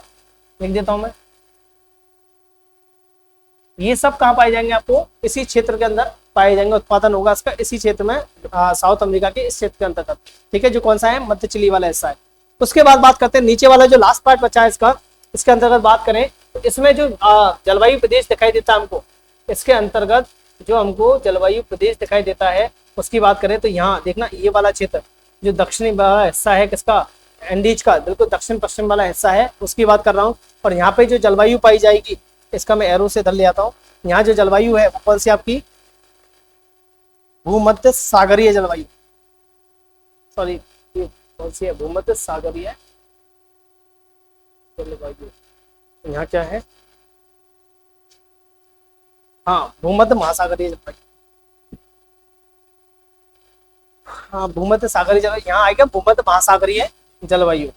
लिख देता हूं मैं। ये सब कहाँ पाए जाएंगे आपको, इसी क्षेत्र के अंदर पाए जाएंगे, उत्पादन होगा इसका इसी क्षेत्र में, साउथ अमेरिका के इस क्षेत्र के अंतर्गत, ठीक है, जो कौन सा है, मध्य चिली वाला हिस्सा है। उसके बाद बात करते हैं नीचे वाला जो लास्ट पार्ट बचा है इसका, इसके अंतर्गत बात करें तो इसमें जो जलवायु प्रदेश दिखाई देता है हमको, इसके अंतर्गत जो हमको जलवायु प्रदेश दिखाई देता है उसकी बात करें तो यहाँ देखना, ये वाला क्षेत्र जो दक्षिणी वाला हिस्सा है किसका, एंडीज का, बिल्कुल दक्षिण पश्चिम वाला हिस्सा है, उसकी बात कर रहा हूँ। और यहाँ पे जो जलवायु पाई जाएगी, इसका मैं एरो से धर ले आता हूँ, यहाँ जो जलवायु है वो कौन सी आपकी, भूमध्य सागरीय जलवायु, सॉरी ये कौन सी है, भूमध्य सागरीय जलवायु। यहाँ क्या है, हाँ भूमध्य महासागरीय जलवायु, हाँ भूमध्य सागरीय जलवायु, यहाँ आएगा भूमध्य महासागरीय जलवायु।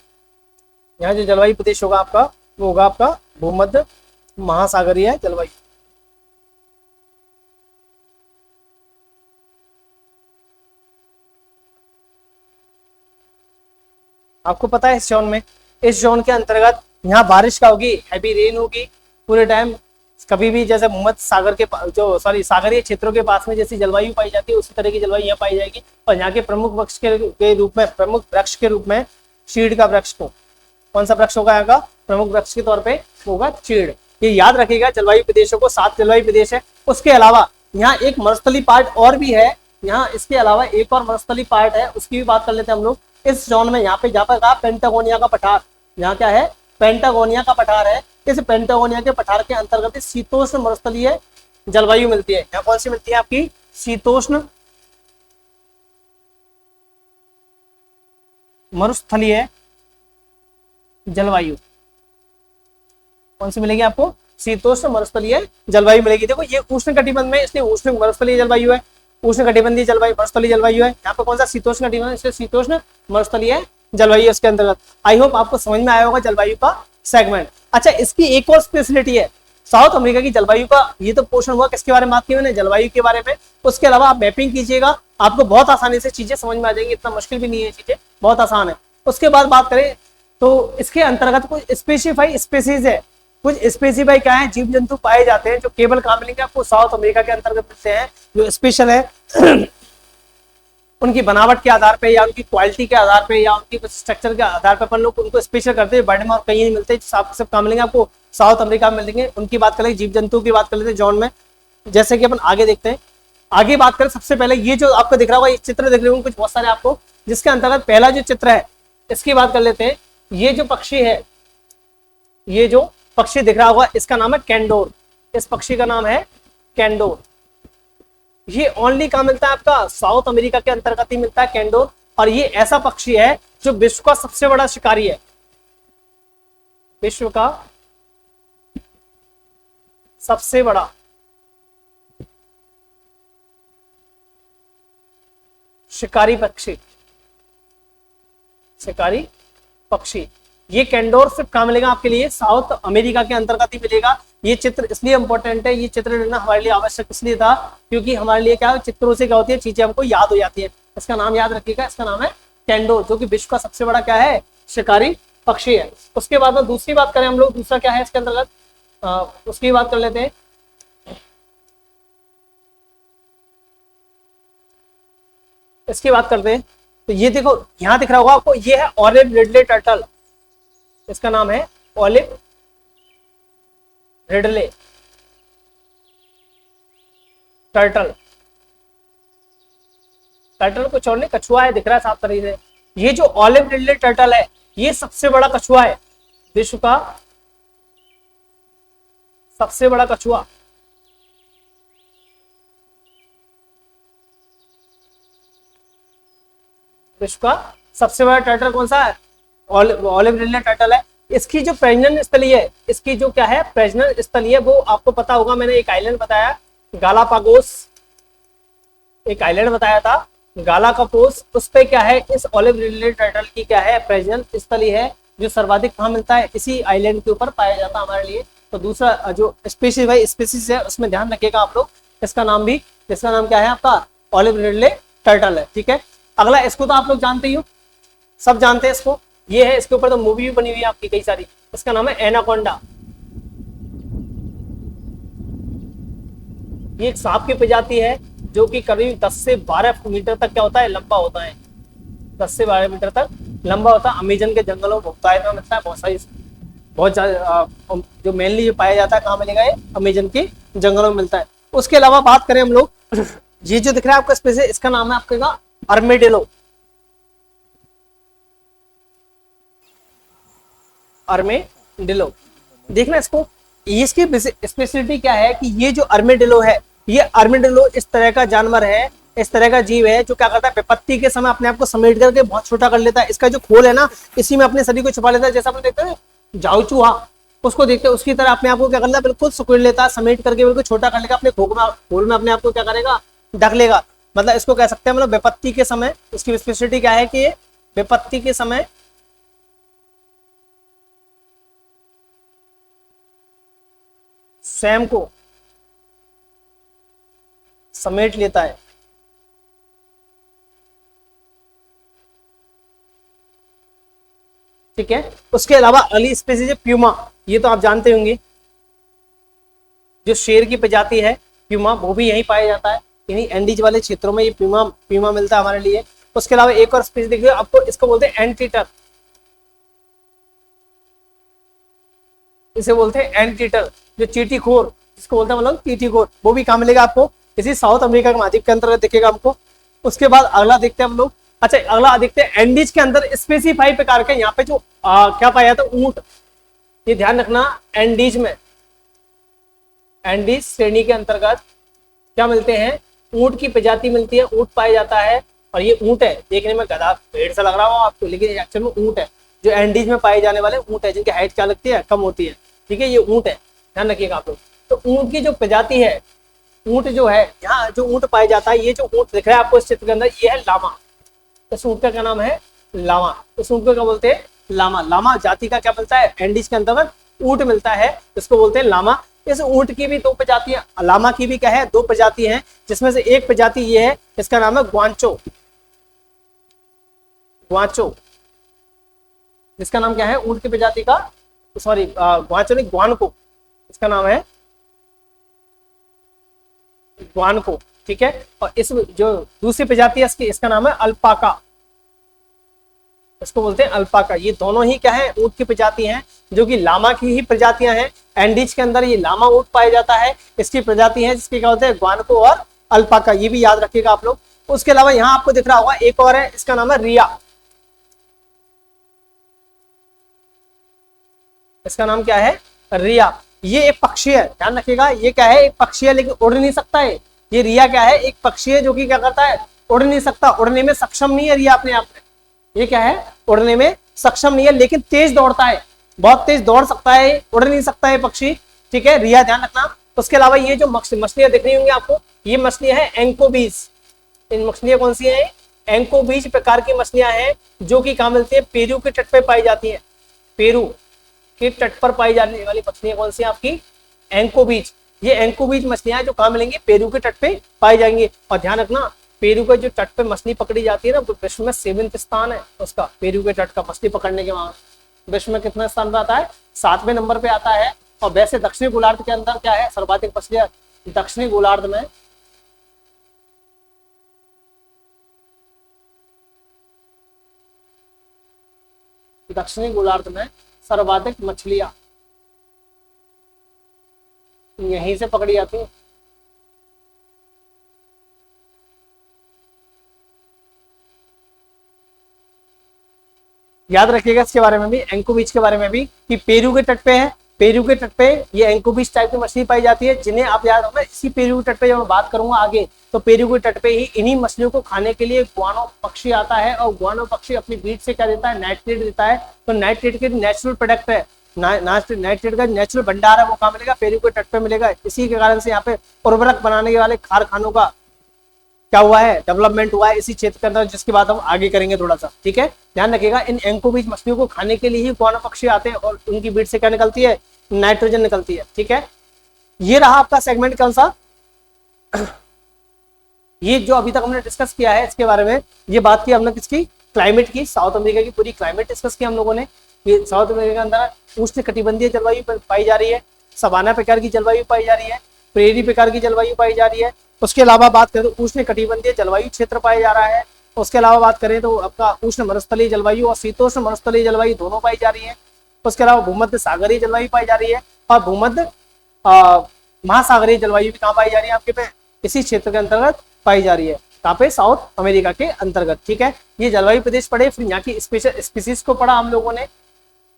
यहाँ जो जलवायु प्रदेश होगा आपका, वो होगा आपका भूमध्य महासागरीय जलवायु। आपको पता है इस जोन के अंतर्गत यहाँ बारिश का होगी, हैवी रेन होगी पूरे टाइम। कभी भी जैसे भूमध्य सागर के जो सागरीय क्षेत्रों के पास में जैसी जलवायु पाई जाती है, उसी तरह की जलवायु यहाँ पाई जाएगी। और यहाँ के प्रमुख वृक्ष के रूप में, प्रमुख वृक्ष के रूप में चीड़ का वृक्ष को, कौन सा वृक्ष होगा यहाँ का, प्रमुख वृक्ष के तौर पे होगा चीड़। ये याद रखिएगा, जलवायु प्रदेशों को 7 जलवायु प्रदेश है। उसके अलावा यहाँ एक मरुस्थली पार्ट और भी है, यहाँ इसके अलावा एक और मरुस्थली पार्ट है, उसकी भी बात कर लेते हैं हम लोग। इस जोन में यहाँ पे जहाँ पर कहा पेंटागोनिया का पठार, यहाँ क्या है, पेंटागोनिया का पठार है। इस पेंटागोनिया के पठार के अंतर्गत शीतोष्ण मरुस्थलीय जलवायु मिलती है। यहाँ कौन सी मिलती है आपकी, शीतोष्ण मरुस्थलीय जलवायु। कौन सी मिलेगी आपको, शीतोष्ण मरुस्थलीय जलवायु मिलेगी। देखो ये उष्ण कटिबंध में, इसलिए उष्ण मरुस्थलीय जलवायु है, उष्ण कटिबंधीय जलवायु मरुस्थलीय जलवायु है। यहाँ पे कौन सा, शीतोष्ण कटिबंध, इसलिए शीतोष्ण मरुस्थलीय जलवायु इसके अंतर्गत। आई होप आपको समझ में आया होगा जलवायु का सेगमेंट। अच्छा, इसकी एक और स्पेशलिटी है साउथ अमेरिका की जलवायु का। ये तो पोर्शन हुआ किसके बारे में बात की मैंने, जलवायु के बारे में। उसके अलावा आप मैपिंग कीजिएगा, आपको बहुत आसानी से चीजें समझ में आ जाएंगी, इतना मुश्किल भी नहीं है, चीजें बहुत आसान है। उसके बाद बात करें तो इसके अंतर्गत कुछ स्पेसिफाई स्पीसीज है, कुछ स्पेसिफाई क्या है, जीव जंतु पाए जाते हैं जो केवल कहाँ मिलेंगे आपको, साउथ अमेरिका के अंतर्गत मिलते हैं, जो स्पेशल है उनकी बनावट के आधार पे या उनकी क्वालिटी के आधार पे या उनकी स्ट्रक्चर के आधार पे अपन लोग उनको स्पेशल करते हैं। वर्ल्ड में और कहीं नहीं मिलते, सब कहाँ मिलेंगे आपको, साउथ अमेरिका में मिलेंगे। उनकी बात करें, जीव जंतु की बात कर लेते हैं जोन में, जैसे कि अपन आगे देखते हैं। आगे बात करें, सबसे पहले ये जो आपको दिख रहा होगा, ये चित्र दिख रहे होंगे कुछ बहुत सारे आपको, जिसके अंतर्गत पहला जो चित्र है इसकी बात कर लेते हैं। ये जो पक्षी है, ये जो पक्षी दिख रहा होगा, इसका नाम है कैंडोर। इस पक्षी का नाम है कैंडोर। ये ओनली कहाँ मिलता है आपका, साउथ अमेरिका के अंतर्गत ही मिलता है कैंडोर। और ये ऐसा पक्षी है जो विश्व का सबसे बड़ा शिकारी है, विश्व का सबसे बड़ा शिकारी पक्षी। शिकारी पक्षी। ये कैंडोर सिर्फ कहाँ मिलेगा आपके लिए, साउथ अमेरिका के अंतर्गत ही मिलेगा। ये चित्र इसलिए इंपॉर्टेंट है, ये चित्र लेना हमारे लिए आवश्यक इसलिए था क्योंकि हमारे लिए क्या है, चित्रों से क्या होती है, चीजें हमको याद हो जाती है। इसका नाम याद रखिएगा, इसका नाम है कैंडोर, जो कि विश्व का सबसे बड़ा क्या है, शिकारी पक्षी है। उसके बाद में दूसरी बात करें हम लोग, दूसरा क्या है इसके अंतर्गत, उसकी बात कर लेते हैं। इसकी बात करते हैं तो ये देखो यहां दिख रहा होगा आपको, ये है ऑलिव रिडले टर्टल। इसका नाम है ऑलिव रिडले टर्टल। टर्टल कुछ और नहीं, कछुआ है, दिख रहा है साफ तरीके से। ये जो ऑलिव रिडले टर्टल है, ये सबसे बड़ा कछुआ है, विश्व का सबसे बड़ा कछुआ। विश्व का सबसे बड़ा टर्टल कौन सा है, ऑलिव रिडले टर्टल है। इसकी जो प्रजनन स्थली है, इसकी जो क्या है प्रजनन स्थली है, वो आपको पता होगा, मैंने एक आइलैंड बताया गालापागोस, एक आइलैंड बताया था गालापागोस, उस पे क्या है, इस ऑलिव रिडले टर्टल की क्या है प्रजनन स्थली है, जो सर्वाधिक कहाँ मिलता है, इसी आइलैंड के ऊपर पाया जाता है हमारे लिए। तो दूसरा जो स्पीशीज है उसमें ध्यान रखिएगा आप लोग, इसका नाम क्या है आपका, ऑलिव रिडले टर्टल है। ठीक है, अगला, इसको तो आप लोग जानते ही हो, सब जानते हैं इसको, ये है, इसके ऊपर तो मूवी भी बनी हुई है आपकी कई सारी। इसका नाम है एनाकोंडा। ये एक सांप की प्रजाति है जो कि करीब 10 से 12 मीटर तक क्या होता है, लंबा होता है, 10 से 12 मीटर तक लंबा होता है। अमेजन के जंगलों में बहुतायत में मिलता है, बहुत ज्यादा, जो मेनली पाया जाता है कहाँ मिलेगा, ये अमेजन के जंगलों में मिलता है। उसके अलावा बात करें हम लोग, ये जो दिख रहा है आपका स्पेसिस, इसका नाम है आपका अर्मेडिलो। अर्मेडिलो देखना इसको, इसकी स्पेशलिटी क्या है कि ये जो अर्मेडिलो है, ये अर्मेडिलो इस तरह का जानवर है, इस तरह का जीव है जो क्या करता है, विपत्ति के समय अपने आप को समेट करके बहुत छोटा कर लेता है। इसका जो खोल है ना, इसी में अपने शरीर को छुपा लेता है, जैसा अपन देखते हैं जाऊ चूहा, उसको देखते हैं उसकी तरह अपने आप को क्या कर लेता है, बिल्कुल सुकड़ लेता है, समेट करके बिल्कुल छोटा कर लेगा, अपने खोल में अपने आप को क्या करेगा, ढक लेगा। मतलब इसको कह सकते हैं, मतलब विपत्ति के समय इसकी स्पेशलिटी क्या है कि विपत्ति के समय स्वयं को समेट लेता है। ठीक है, उसके अलावा अगली स्पीसीज है प्यूमा, ये तो आप जानते होंगे, जो शेर की प्रजाति है प्यूमा, वो भी यहीं पाया जाता है, इन्हीं एंडीज वाले क्षेत्रों में ये प्यूमा मिलता है हमारे लिए। उसके अलावा एक और स्पीसीज देखिए आपको, इसको बोलते हैं एंटीटर, इसे बोलते हैं एंटीटर, जो चींटीखोर, जिसको बोलते हैं मतलब चींटीखोर, वो भी कहाँ मिलेगा आपको, इसी साउथ अमेरिका के महाद्वीप के अंतर्गत दिखेगा हमको। उसके बाद अगला देखते हैं हम लोग, अच्छा अगला देखते हैं एंडीज के अंदर स्पेसिफाई प्रकार के, यहाँ पे जो क्या पाया जाता है, ऊंट, ये ध्यान रखना, एंडीज में, एंडीज श्रेणी के अंतर्गत क्या मिलते हैं, ऊंट की प्रजाति मिलती है, ऊंट पाया जाता है। और ये ऊंट है, देखने में गधा पेड़ सा लग रहा हो आपको, लेकिन एक्चुअल में ऊंट है, जो एंडीज में पाए जाने वाले ऊंट है, जिनकी हाइट क्या लगती है, कम होती है। ठीक है, ये ऊंट है, ध्यान रखिएगा आप लोग। तो ऊंट की जो प्रजाति है, ऊंट जो है, यहाँ जो ऊंट पाया जाता है, ये जो ऊंट दिख रहा है आपको इस चित्र के अंदर, ये है लामा। इस ऊंट का क्या नाम है, लामा। इस ऊंट को क्या बोलते हैं, लामा। लामा जाति का क्या मिलता है, एंडीज के अंतर्गत ऊंट मिलता है, इसको बोलते हैं लामा। इस ऊंट की भी 2 प्रजातियां, लामा की भी क्या है, 2 प्रजाति हैं, जिसमें से एक प्रजाति ये है, इसका नाम है ग्वांचो। ग्वांचो, इसका नाम क्या है, ऊंट की प्रजाति का, सॉरी ग्वांचो नहीं, ग्वानको, इसका नाम है ग्वानको। ठीक है, और इस जो दूसरी प्रजाति है इसकी, इसका नाम है अल्पाका, इसको बोलते हैं अल्पाका। ये दोनों ही क्या है, ऊंट की प्रजाति हैं, जो कि लामा की ही प्रजातियां हैं। एंडीज के अंदर ये लामा ऊंट पाया जाता है, इसकी प्रजाति है जिसके क्या होते हैं, ग्वानको और अल्पाका, ये भी याद रखिएगा आप लोग। उसके अलावा यहाँ आपको दिख रहा होगा एक और है, इसका नाम है रिया। इसका नाम क्या है, रिया। ये एक पक्षी है, ध्यान रखिएगा, ये क्या है, एक पक्षी है, लेकिन उड़ नहीं सकता है। ये रिया क्या है, एक पक्षी है जो कि क्या करता है, उड़ नहीं सकता, उड़ने में सक्षम नहीं है रिया अपने आप में। ये क्या है, उड़ने में सक्षम नहीं है, लेकिन तेज दौड़ता है, बहुत तेज दौड़ सकता है, उड़ नहीं सकता है पक्षी। ठीक है, रिया ध्यान रखना। उसके अलावा ये जो मछलियां दिख रही होंगी आपको, ये मछलियां हैं एंकोबीज। इन मछलियां कौन सी हैं, एंको बीच प्रकार की मछलियां हैं जो कि कहाँ मिलती है, पेरू के तट पे पाई जाती है। पेरू के तट पर पाई जाने वाली मछलियां कौन सी है आपकी, एंको बीच। ये एंको बीच मछलियां जो कहाँ मिलेंगी, पेरू के तट पे पाई जाएंगी। और ध्यान रखना, पेरू के जो तट पे मछली पकड़ी जाती है ना, वो विश्व में 7वां स्थान है उसका, पेरू के तट का मछली पकड़ने के वहां विश्व में कितना स्थान पे आता है, 7वें नंबर पे आता है। और वैसे दक्षिणी गोलार्ध के अंदर क्या है, सर्वाधिक मछलियां दक्षिणी गोलार्ध में, दक्षिणी गोलार्ध में सर्वाधिक मछलियां यहीं से पकड़ी जाती है। याद रखिएगा इसके बारे में भी, एंको बीच के बारे में भी, कि पेरू के तट पे है, पेरू के तट पे ये एंको बीच टाइप की मछली पाई जाती है, जिन्हें आप याद रखना। इसी पेरू के तट पे जब मैं बात करूंगा आगे, तो पेरू के तट पे ही इन्हीं मछलियों को खाने के लिए गुआनो पक्षी आता है, और गुआनो पक्षी अपनी बीट से क्या देता है, नाइट्रेट देता है। तो नाइट्रेट के नेचुरल प्रोडक्ट है, नाइट्रेट का नेचुरल भंडार है, वो कहाँ मिलेगा, पेरू के तट पे मिलेगा। इसी के कारण से यहाँ पे उर्वरक बनाने के वाले कारखानों का क्या हुआ है, डेवलपमेंट हुआ है इसी क्षेत्र के अंदर, जिसकी बात हम आगे करेंगे थोड़ा सा। ठीक है, ध्यान रखिएगा, इन एंको बीच मछलियों को खाने के लिए ही गुआनो पक्षी आते हैं, और उनकी बीट से क्या निकलती है, नाइट्रोजन निकलती है। ठीक है, ये रहा आपका सेगमेंट कौन सा, ये जो अभी तक हमने डिस्कस किया है इसके बारे में, ये बात की हमने किसकी, क्लाइमेट की, साउथ अमेरिका की पूरी क्लाइमेट डिस्कस की हम लोगों ने। ये साउथ अमेरिका के अंदर उष्ण कटिबंधीय जलवायु पाई जा रही है, सवाना प्रकार की जलवायु पाई जा रही है, प्रेरी प्रकार की जलवायु पाई जा रही है। उसके अलावा बात करें तो उष्ण कटिबंधीय जलवायु क्षेत्र पाया जा रहा है। उसके अलावा बात करें तो आपका उष्ण मरुस्थलीय जलवायु और शीतोष्ण मरुस्थलीय जलवायु दोनों पाई जा रही है। उसके अलावा भूमध्य सागरीय जलवायु पाई जा रही है, और भूमध्य महासागरीय जलवायु भी कहाँ पाई जा रही है, आपके पे इसी क्षेत्र के अंतर्गत पाई जा रही है, कहाँ पे, साउथ अमेरिका के अंतर्गत। ठीक है, ये जलवायु प्रदेश पढ़े, फिर यहाँ की स्पीसीज को पढ़ा हम लोगों ने।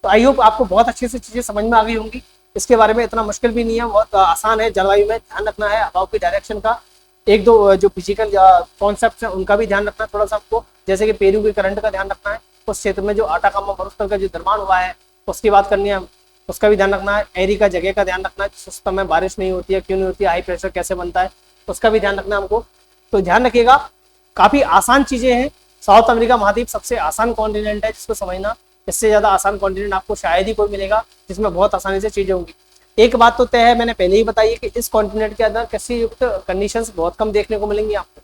तो आई होप आपको बहुत अच्छे से चीजें समझ में आ गई होंगी। इसके बारे में इतना मुश्किल भी नहीं है, बहुत आसान है। जलवायु में ध्यान रखना है हवाओं की डायरेक्शन का, एक दो जो फिजिकल कॉन्सेप्ट है उनका भी ध्यान रखना थोड़ा सा आपको, जैसे कि पेरू के करंट का ध्यान रखना है, उस क्षेत्र में जो आटाकामा मरुस्थल का जो निर्माण हुआ है उसकी बात करनी है, उसका भी ध्यान रखना है। एरी का जगह का ध्यान रखना है, जिस समय बारिश नहीं होती है, क्यों नहीं होती है, हाई प्रेशर कैसे बनता है, उसका भी ध्यान रखना है हमको। तो ध्यान रखिएगा, काफी आसान चीजें हैं। साउथ अमेरिका महाद्वीप सबसे आसान कॉन्टिनेंट है जिसको समझना, इससे ज्यादा आसान कॉन्टिनेंट आपको शायद ही कोई मिलेगा जिसमें बहुत आसानी से चीजें होंगी। एक बात तो तय है, मैंने पहले ही बताई है कि इस कॉन्टिनेंट के अंदर कृषि युक्त कंडीशंस बहुत कम देखने को मिलेंगी आपको।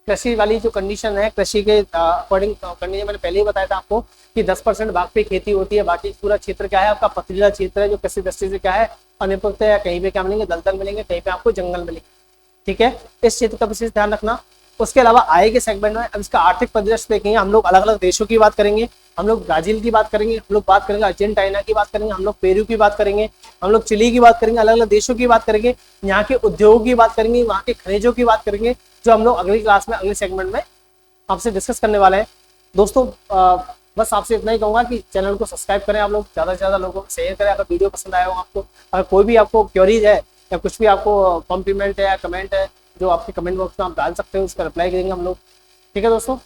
कृषि वाली जो कंडीशन है, कृषि के अकॉर्डिंग कंडीशन मैंने पहले ही बताया था आपको कि 10% भाग पे खेती होती है, बाकी पूरा क्षेत्र क्या है आपका पथरीला क्षेत्र है, जो कृषि दृष्टि से क्या है, अनिपुक्त है। कहीं पे क्या मिलेंगे, दलदल मिलेंगे, कहीं पे आपको जंगल मिलेंगे। ठीक है, इस क्षेत्र का विशेष ध्यान रखना। उसके अलावा आय के सेगमेंट में अब इसका आर्थिक परिदृश्य देखेंगे हम लोग, अलग अलग देशों की बात करेंगे, हम लोग ब्राजील की बात करेंगे, हम लोग बात करेंगे अर्जेंटीना की बात करेंगे, हम लोग पेरू की बात करेंगे, हम लोग चिली की बात करेंगे, अलग अलग देशों की बात करेंगे, यहाँ के उद्योगों की बात करेंगे, वहाँ के खनिजों की बात करेंगे, जो हम लोग अगली क्लास में, अगले सेगमेंट में आपसे डिस्कस करने वाले हैं। दोस्तों बस आपसे इतना ही कहूंगा कि चैनल को सब्सक्राइब करें आप लोग, ज़्यादा से ज़्यादा लोगों को शेयर करें अगर वीडियो पसंद आया हो आपको। अगर कोई भी आपको क्वेरीज है या कुछ भी आपको कॉम्प्लीमेंट है या कमेंट है, जो आपके कमेंट बॉक्स में आप डाल सकते हो, उसका रिप्लाई करेंगे हम लोग। ठीक है दोस्तों।